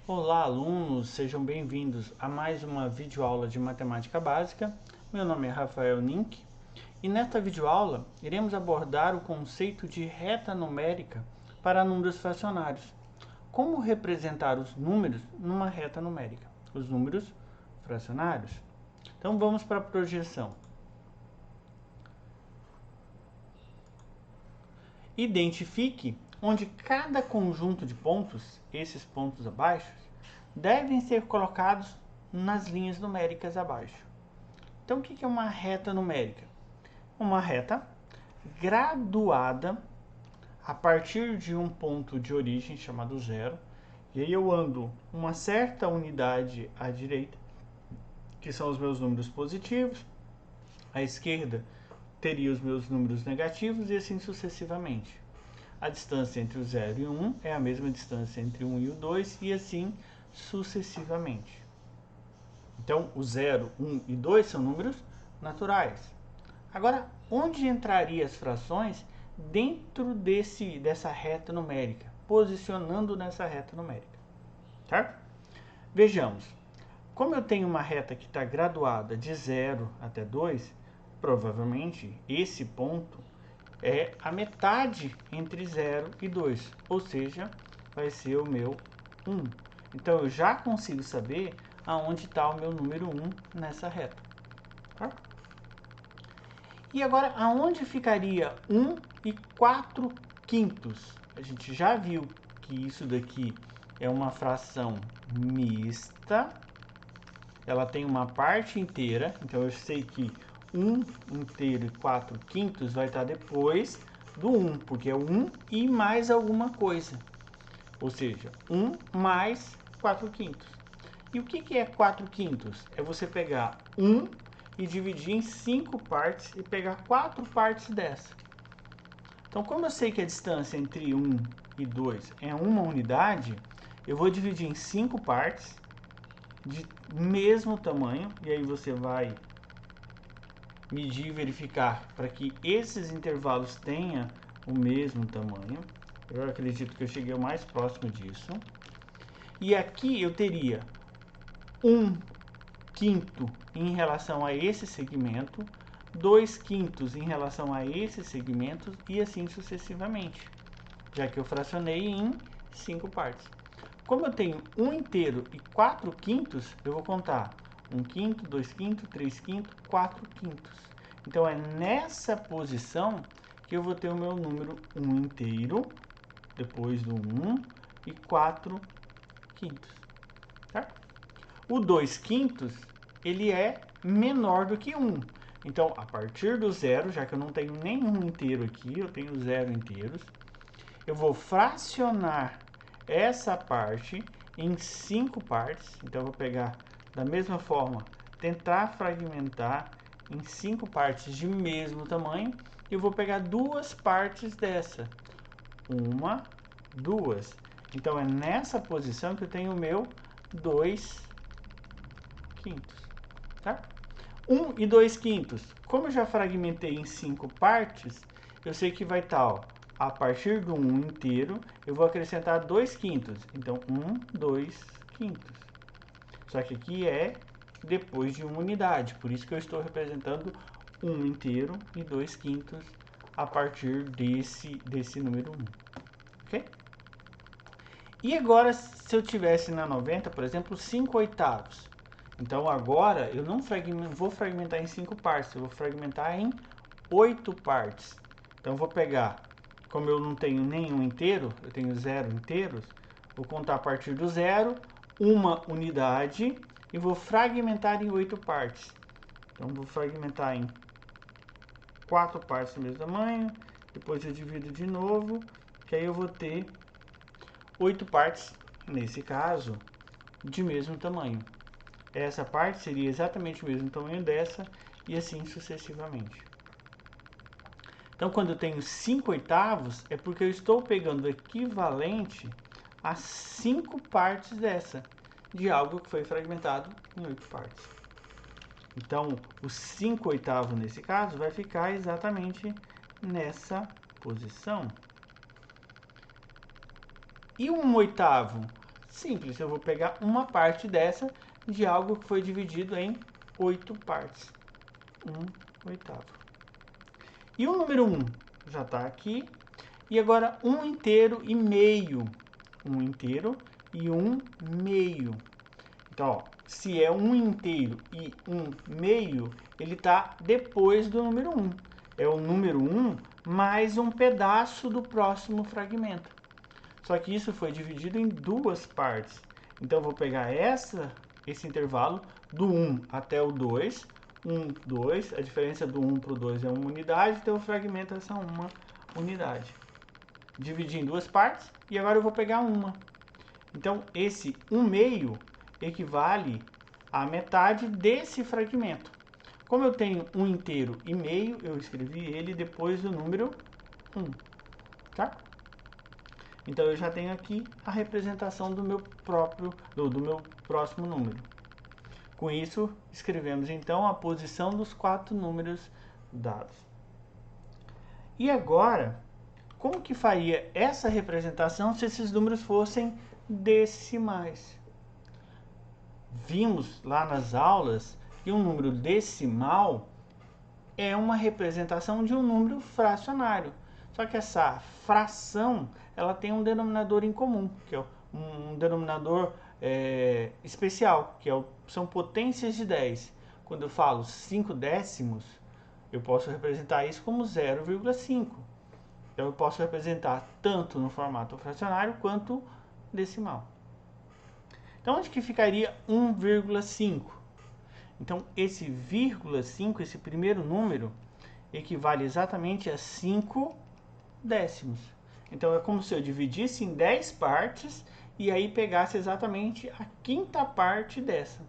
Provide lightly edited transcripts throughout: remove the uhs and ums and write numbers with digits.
Olá, alunos, sejam bem-vindos a mais uma videoaula de matemática básica. Meu nome é Rafael Nink e nesta videoaula iremos abordar o conceito de reta numérica para números fracionários. Como representar os números numa reta numérica, os números fracionários. Então vamos para a projeção. Identifique onde cada conjunto de pontos, esses pontos abaixo, devem ser colocados nas linhas numéricas abaixo. Então, o que é uma reta numérica? Uma reta graduada a partir de um ponto de origem chamado zero, e aí eu ando uma certa unidade à direita, que são os meus números positivos, à esquerda teria os meus números negativos e assim sucessivamente. A distância entre o 0 e o 1 é a mesma distância entre o 1 e o 2 e assim sucessivamente. Então, o 0, 1 e 2 são números naturais. Agora, onde entrariam as frações dentro dessa reta numérica? Posicionando nessa reta numérica. Certo? Vejamos. Como eu tenho uma reta que está graduada de 0 até 2, provavelmente esse ponto é a metade entre 0 e 2, ou seja, vai ser o meu 1. Então, eu já consigo saber aonde está o meu número 1 nessa reta. Tá? E agora, aonde ficaria 1 e 4 quintos? A gente já viu que isso daqui é uma fração mista. Ela tem uma parte inteira, então eu sei que 1 inteiro e 4 quintos vai estar depois do 1, porque é 1 e mais alguma coisa. Ou seja, 1 mais 4 quintos. E o que é 4 quintos? É você pegar 1 e dividir em 5 partes e pegar 4 partes dessa. Então, como eu sei que a distância entre 1 e 2 é uma unidade, eu vou dividir em 5 partes de mesmo tamanho, e aí você vai medir e verificar para que esses intervalos tenham o mesmo tamanho. Eu acredito que eu cheguei o mais próximo disso. E aqui eu teria 1 quinto em relação a esse segmento, 2 quintos em relação a esse segmento e assim sucessivamente, já que eu fracionei em 5 partes. Como eu tenho 1 inteiro e 4 quintos, eu vou contar 1 quinto, 2 quintos, 3 quintos, 4 quintos. Então, é nessa posição que eu vou ter o meu número 1 inteiro, depois do 1, e 4 quintos. Tá? O 2 quintos, ele é menor do que 1. Então, a partir do zero, já que eu não tenho nenhum inteiro aqui, eu tenho 0 inteiros, eu vou fracionar essa parte em 5 partes. Então, eu vou pegar da mesma forma, tentar fragmentar em 5 partes de mesmo tamanho. E eu vou pegar 2 partes dessa. 1, 2. Então, é nessa posição que eu tenho o meu 2 quintos. Tá? 1 e 2 quintos. Como eu já fragmentei em 5 partes, eu sei que vai estar, ó, a partir do 1 inteiro, eu vou acrescentar 2 quintos. Então, 1, 2 quintos. Só que aqui é depois de uma unidade. Por isso que eu estou representando 1 inteiro e 2 quintos a partir desse número 1. Ok? E agora, se eu tivesse na 90, por exemplo, 5 oitavos. Então, agora, eu não vou fragmentar em 5 partes. Eu vou fragmentar em 8 partes. Então, eu vou pegar, como eu não tenho nenhum inteiro, eu tenho 0 inteiros, vou contar a partir do 0, uma unidade, e vou fragmentar em 8 partes. Então, vou fragmentar em 4 partes do mesmo tamanho, depois eu divido de novo, que aí eu vou ter 8 partes, nesse caso, de mesmo tamanho. Essa parte seria exatamente o mesmo tamanho dessa, e assim sucessivamente. Então, quando eu tenho 5 oitavos, é porque eu estou pegando o equivalente a 5 partes dessa, de algo que foi fragmentado em 8 partes. Então, o 5 oitavo, nesse caso, vai ficar exatamente nessa posição. E 1 oitavo? Simples, eu vou pegar uma parte dessa de algo que foi dividido em 8 partes. 1/8. E o número 1 já está aqui. E agora 1 inteiro e meio. 1 inteiro e 1 meio. Então, ó, se é 1 inteiro e 1 meio, ele está depois do número 1. É o número 1 mais um pedaço do próximo fragmento. Só que isso foi dividido em duas partes. Então, eu vou pegar esse intervalo do 1 até o 2. 1, 2. A diferença do 1 para o 2 é 1 unidade. Então, o fragmento é essa 1 unidade. Dividi em duas partes e agora eu vou pegar uma. Então, esse 1 meio equivale à metade desse fragmento. Como eu tenho 1 inteiro e meio, eu escrevi ele depois do número 1. Tá? Então, eu já tenho aqui a representação do meu próximo número. Com isso, escrevemos então a posição dos 4 números dados. E agora, como que faria essa representação se esses números fossem decimais? Vimos lá nas aulas que um número decimal é uma representação de um número fracionário. Só que essa fração, ela tem um denominador em comum, que é um denominador especial, que são potências de 10. Quando eu falo 5 décimos, eu posso representar isso como 0,5. Então, eu posso representar tanto no formato fracionário quanto decimal. Então, onde que ficaria 1,5? Então, esse vírgula 5, esse primeiro número, equivale exatamente a 5 décimos. Então, é como se eu dividisse em 10 partes e aí pegasse exatamente a quinta parte dessa.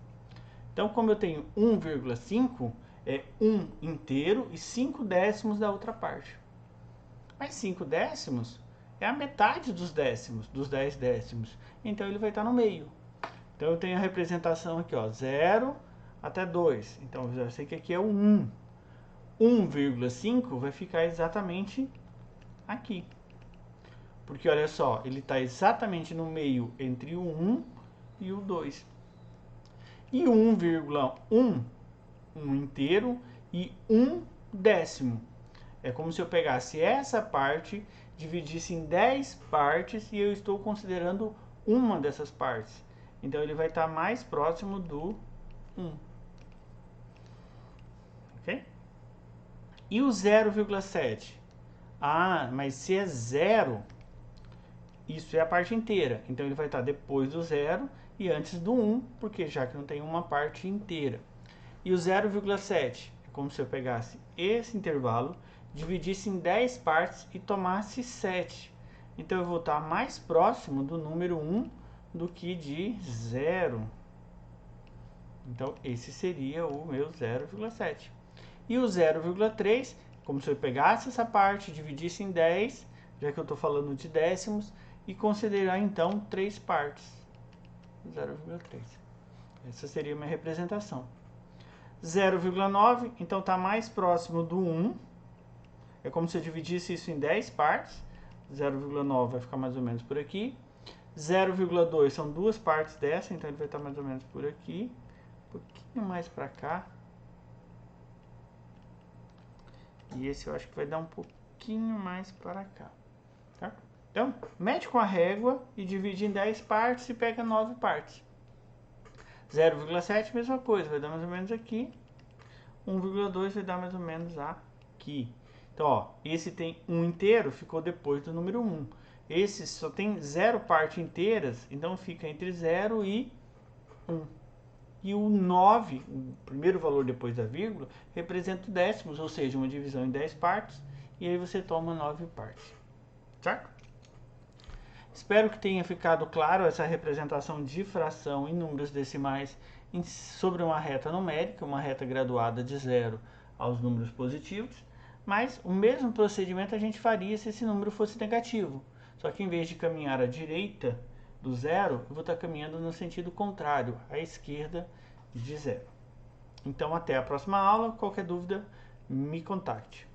Então, como eu tenho 1,5, é 1 inteiro e 5 décimos da outra parte. Mas 5 décimos é a metade dos décimos, dos 10 décimos. Então, ele vai estar no meio. Então, eu tenho a representação aqui, ó, 0 até 2. Então, eu já sei que aqui é o 1. 1,5 vai ficar exatamente aqui. Porque, olha só, ele está exatamente no meio entre o 1 e o 2. E 1,1, 1 inteiro, e 1 décimo. É como se eu pegasse essa parte, dividisse em 10 partes e eu estou considerando uma dessas partes. Então, ele vai estar mais próximo do 1. Ok? E o 0,7? Ah, mas se é 0, isso é a parte inteira. Então, ele vai estar depois do 0 e antes do 1, porque já que não tem uma parte inteira. E o 0,7 é como se eu pegasse esse intervalo, dividisse em 10 partes e tomasse 7. Então, eu vou estar mais próximo do número 1 do que de 0. Então, esse seria o meu 0,7. E o 0,3, como se eu pegasse essa parte, dividisse em 10, já que eu estou falando de décimos, e considerar então 3 partes. 0,3. Essa seria a minha representação. 0,9, então está mais próximo do 1. É como se eu dividisse isso em 10 partes. 0,9 vai ficar mais ou menos por aqui. 0,2 são duas partes dessa, então ele vai estar mais ou menos por aqui. Um pouquinho mais para cá. E esse eu acho que vai dar um pouquinho mais para cá. Tá? Então, mede com a régua e divide em 10 partes e pega 9 partes. 0,7, mesma coisa, vai dar mais ou menos aqui. 1,2 vai dar mais ou menos aqui. Então, ó, esse tem 1 inteiro, ficou depois do número 1. Esse só tem 0 partes inteiras, então fica entre 0 e 1. E o 9, o primeiro valor depois da vírgula, representa décimos, ou seja, uma divisão em 10 partes, e aí você toma 9 partes. Certo? Espero que tenha ficado claro essa representação de fração em números decimais sobre uma reta numérica, uma reta graduada de 0 aos números positivos, mas o mesmo procedimento a gente faria se esse número fosse negativo. Só que em vez de caminhar à direita do 0, eu vou estar caminhando no sentido contrário, à esquerda de 0. Então, até a próxima aula. Qualquer dúvida, me contacte.